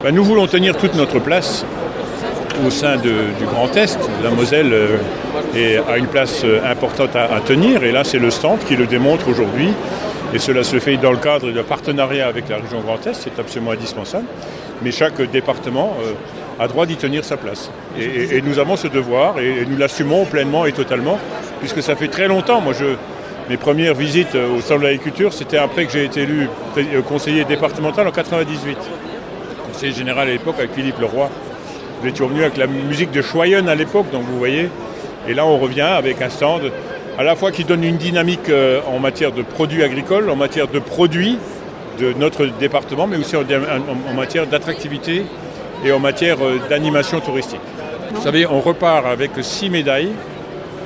Nous voulons tenir toute notre place au sein du Grand Est. La Moselle a une place importante à tenir et là c'est le stand qui le démontre aujourd'hui. Et cela se fait dans le cadre d'un partenariat avec la région Grand Est, c'est absolument indispensable. Mais chaque département a droit d'y tenir sa place. Et nous avons ce devoir et nous l'assumons pleinement et totalement, puisque ça fait très longtemps. Mes premières visites au Salon de l'Agriculture, c'était après que j'ai été élu conseiller départemental en 1998. Conseiller général à l'époque avec Philippe Leroy. Nous étions venus avec la musique de Choyonne à l'époque, donc vous voyez. Et là on revient avec un stand à la fois qui donne une dynamique en matière de produits agricoles, en matière de produits de notre département, mais aussi en matière d'attractivité et en matière d'animation touristique. Vous savez, on repart avec 6 médailles,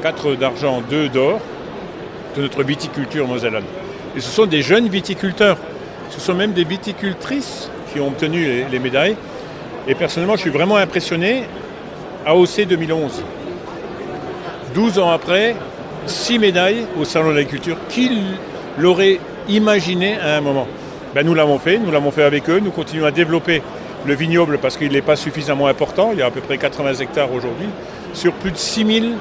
4 d'argent, 2 d'or, de notre viticulture mosellane. Et ce sont des jeunes viticulteurs, ce sont même des viticultrices qui ont obtenu les médailles. Et personnellement, je suis vraiment impressionné. AOC 2011. 12 ans après, 6 médailles au Salon de l'Agriculture. Qui l'aurait imaginé à un moment ? Nous l'avons fait avec eux. Nous continuons à développer le vignoble parce qu'il n'est pas suffisamment important. Il y a à peu près 80 hectares aujourd'hui, sur plus de 6000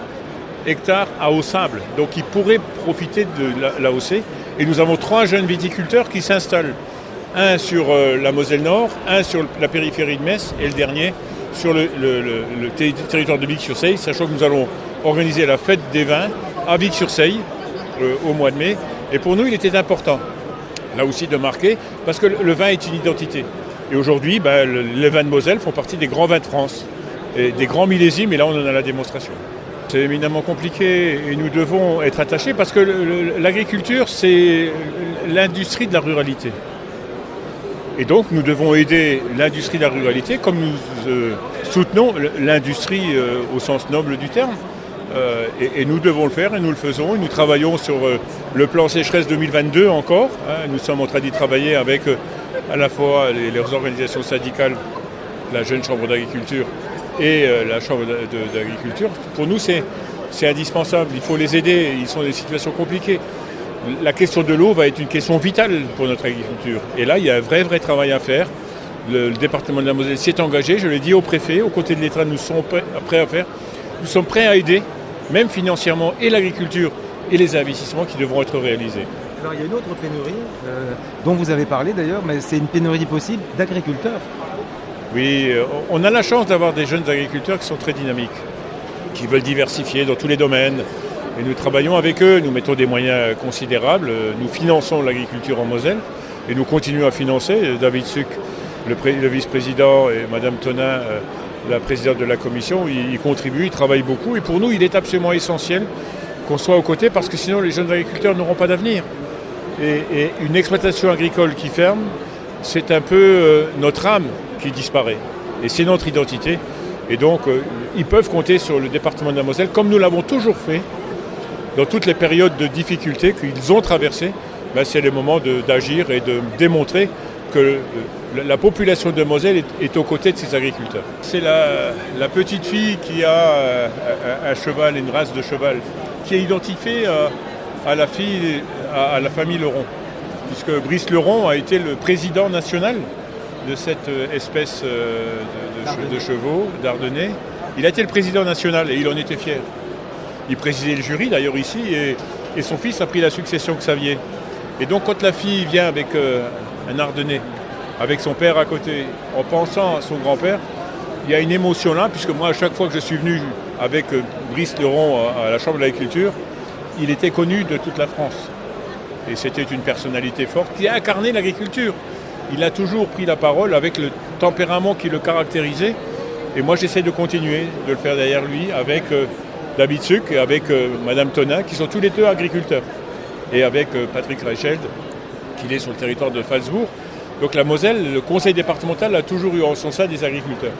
hectares à eau sable. Donc ils pourraient profiter de l'AOC. Et nous avons 3 jeunes viticulteurs qui s'installent. Un sur la Moselle Nord, un sur la périphérie de Metz et le dernier sur le territoire de Vic-sur-Seille, sachant que nous allons organiser la fête des vins à Vic-sur-Seille au mois de mai. Et pour nous, il était important, là aussi, de marquer, parce que le vin est une identité. Et aujourd'hui, les vins de Moselle font partie des grands vins de France, et des grands millésimes, et là, on en a la démonstration. C'est éminemment compliqué et nous devons être attachés parce que l'agriculture, c'est l'industrie de la ruralité. Et donc nous devons aider l'industrie de la ruralité comme nous soutenons l'industrie au sens noble du terme. Et nous devons le faire et nous le faisons. Et nous travaillons sur le plan sécheresse 2022 encore. Nous sommes en train d'y travailler avec à la fois les organisations syndicales, la Jeune Chambre d'Agriculture et la Chambre d'Agriculture. Pour nous c'est indispensable, il faut les aider, ils sont dans des situations compliquées. La question de l'eau va être une question vitale pour notre agriculture. Et là, il y a un vrai travail à faire. Le département de la Moselle s'y est engagé, je l'ai dit au préfet, aux côtés de l'État, nous sommes prêts à faire. Nous sommes prêts à aider, même financièrement, et l'agriculture et les investissements qui devront être réalisés. Alors il y a une autre pénurie, dont vous avez parlé d'ailleurs, mais c'est une pénurie possible d'agriculteurs. Oui, on a la chance d'avoir des jeunes agriculteurs qui sont très dynamiques, qui veulent diversifier dans tous les domaines. Et nous travaillons avec eux, nous mettons des moyens considérables, nous finançons l'agriculture en Moselle et nous continuons à financer. David Suc, le vice-président, et Madame Tonin, la présidente de la commission, ils contribuent, ils travaillent beaucoup. Et pour nous, il est absolument essentiel qu'on soit aux côtés parce que sinon les jeunes agriculteurs n'auront pas d'avenir. Et une exploitation agricole qui ferme, c'est un peu notre âme qui disparaît. Et c'est notre identité. Et donc, ils peuvent compter sur le département de la Moselle, comme nous l'avons toujours fait. Dans toutes les périodes de difficultés qu'ils ont traversées, c'est le moment d'agir et de démontrer que la population de Moselle est aux côtés de ses agriculteurs. C'est la petite fille qui a un cheval, une race de cheval, qui est identifiée à la famille Leron, puisque Brice Leron a été le président national de cette espèce de chevaux, d'Ardennais. Il a été le président national et il en était fier. Il présidait le jury d'ailleurs ici et son fils a pris la succession Xavier. Et donc quand la fille vient avec un Ardennais, avec son père à côté, en pensant à son grand-père, il y a une émotion là, puisque moi à chaque fois que je suis venu avec Brice Leron à la Chambre de l'Agriculture, il était connu de toute la France. Et c'était une personnalité forte qui a incarné l'agriculture. Il a toujours pris la parole avec le tempérament qui le caractérisait. Et moi j'essaie de continuer de le faire derrière lui avec David Suc et avec Madame Tonin, qui sont tous les deux agriculteurs. Et avec Patrick Reicheld, qui est sur le territoire de Phalsbourg. Donc la Moselle, le conseil départemental a toujours eu en son sein des agriculteurs.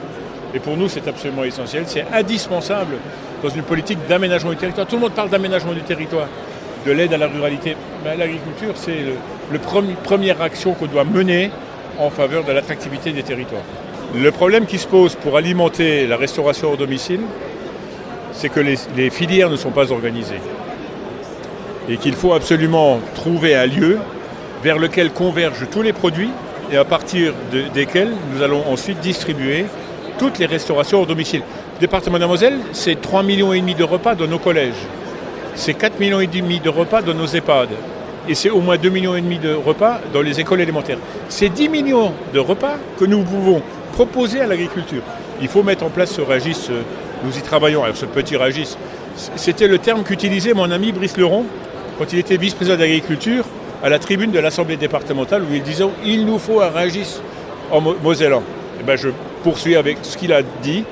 Et pour nous, c'est absolument essentiel, c'est indispensable dans une politique d'aménagement du territoire. Tout le monde parle d'aménagement du territoire, de l'aide à la ruralité. L'agriculture, c'est la première action qu'on doit mener en faveur de l'attractivité des territoires. Le problème qui se pose pour alimenter la restauration au domicile, c'est que les filières ne sont pas organisées. Et qu'il faut absolument trouver un lieu vers lequel convergent tous les produits et à partir desquels nous allons ensuite distribuer toutes les restaurations au domicile. Le département de la Moselle, c'est 3,5 millions de repas dans nos collèges. C'est 4,5 millions de repas dans nos EHPAD. Et c'est au moins 2,5 millions de repas dans les écoles élémentaires. C'est 10 millions de repas que nous pouvons proposer à l'agriculture. Il faut mettre en place ce registre, nous y travaillons. Alors ce petit registre, c'était le terme qu'utilisait mon ami Brice Leron quand il était vice-président d'agriculture à la tribune de l'Assemblée départementale où il disait « il nous faut un registre en mosellan ». Je poursuis avec ce qu'il a dit,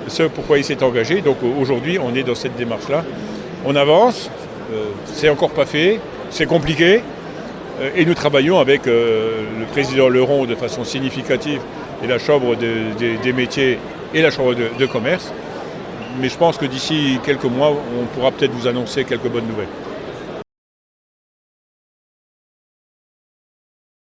ce pourquoi il s'est engagé. Donc aujourd'hui, on est dans cette démarche-là. On avance, c'est encore pas fait, c'est compliqué. Et nous travaillons avec le président Leron de façon significative et la Chambre des métiers et la Chambre de commerce. Mais je pense que d'ici quelques mois, on pourra peut-être vous annoncer quelques bonnes nouvelles.